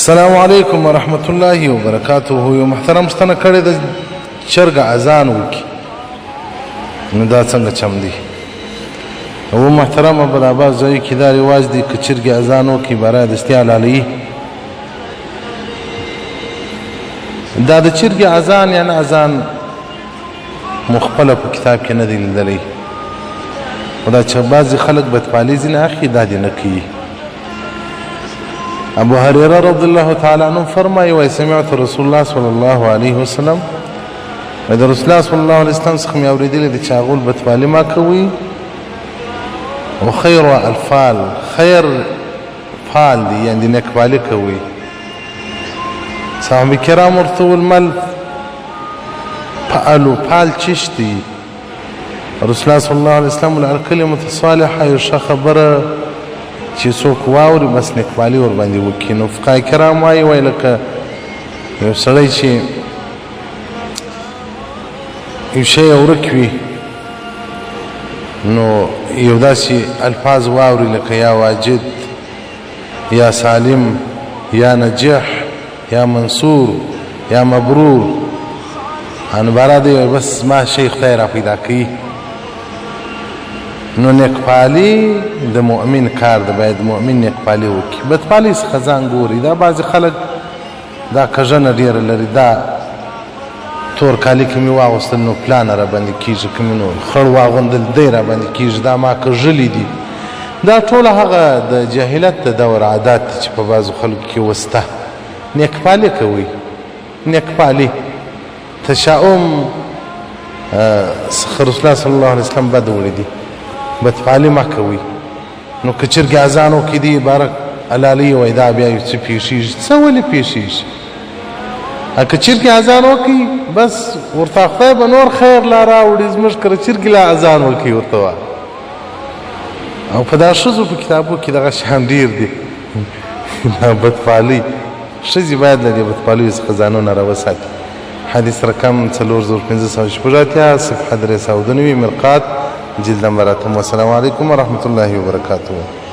السلام علیکم ورحمت الله وبرکاته. یو محترم ستنه کړی د چرګ اذان وکړي، نو دا څنګه چم دی؟ او محترمه په بعض ځایو کې دا رواج دی که چرګ اذان وکړي برای دستي حلالوي. دا د چرګ اذان یعنې اذان مخپله په کتاب کې نه دی لیدلی، خو دا چې بعضې خلک بدپالي ځینې اخلي دا دې نه کوي. ابو هريره رضی الله تعالی عنه فرمایي وایي سمعت رسول الله صلی الله علیه وسلم، د رسول الله صلی الله علیه وسلم څخه مې اورېدلي دي چې هغوی بدپالي ما کوي. او خیر الفال، خیر فال دی یعنې نیکپالي کوي. صحابه کرام ورته وویل مل فعلوا، فال چش دی؟ رسول الله صلی الله علیه وسلم ویل الکلمة الصالحه، یو ښه خبره چې څوک واوري بس نیکپالي ورباندې وکړي. نو فقهای کرام وایي لکه یو سړی چې یو شی ورک وي نو یو داسې الفاظ واوري لکه یا واجد، یا سالم، یا نجح، یا منصور، یا مبرور، نو بارا دی بس ما شی خدای را پیدا کوي. نو نیکپالي د مؤمن کار ده، باید مؤمن نیکپالي وکړي. بدپالي څخه ځان ګوري. دا بعضې خلک دا کژنه ډېره لري، دا تور کالي که مې واغوستل نو پلانه را باندې کېږي، که مې نو خړ واغوندل دی را باندې کېږي، دا ما کژلي دي. دا ټوله هغه د جاهلیت د دور عادات دي چې په بعضو خلکو کې وسته. نیکپالي کوئ، نیکپالي. تشاؤم څخه رسول الله صلی الله علیه وسلم بد وړي دي، بدپالي مه کوئ. نو که چرګې اذان وکړي دي عبارت حلالي وایي دا بیا یو څه پېښېږي. څه ولې پېښېږي؟ که چرګې اذان وکړي بس ورته خدای به نور خیر لا راوړي، زموږ کره چرګې لا اذان وکړي ورته وایه. او په دا ښځو په کتابو کې دغه شیان ډېر دي. بدپالي، ښځې باید له دې بدپالیو څخه ځانونه راوساتي. حدیث رقم 4586 صفحه 392 مرقات جلد نمبر 8. والسلام علیکم ورحمة الله وبرکاته.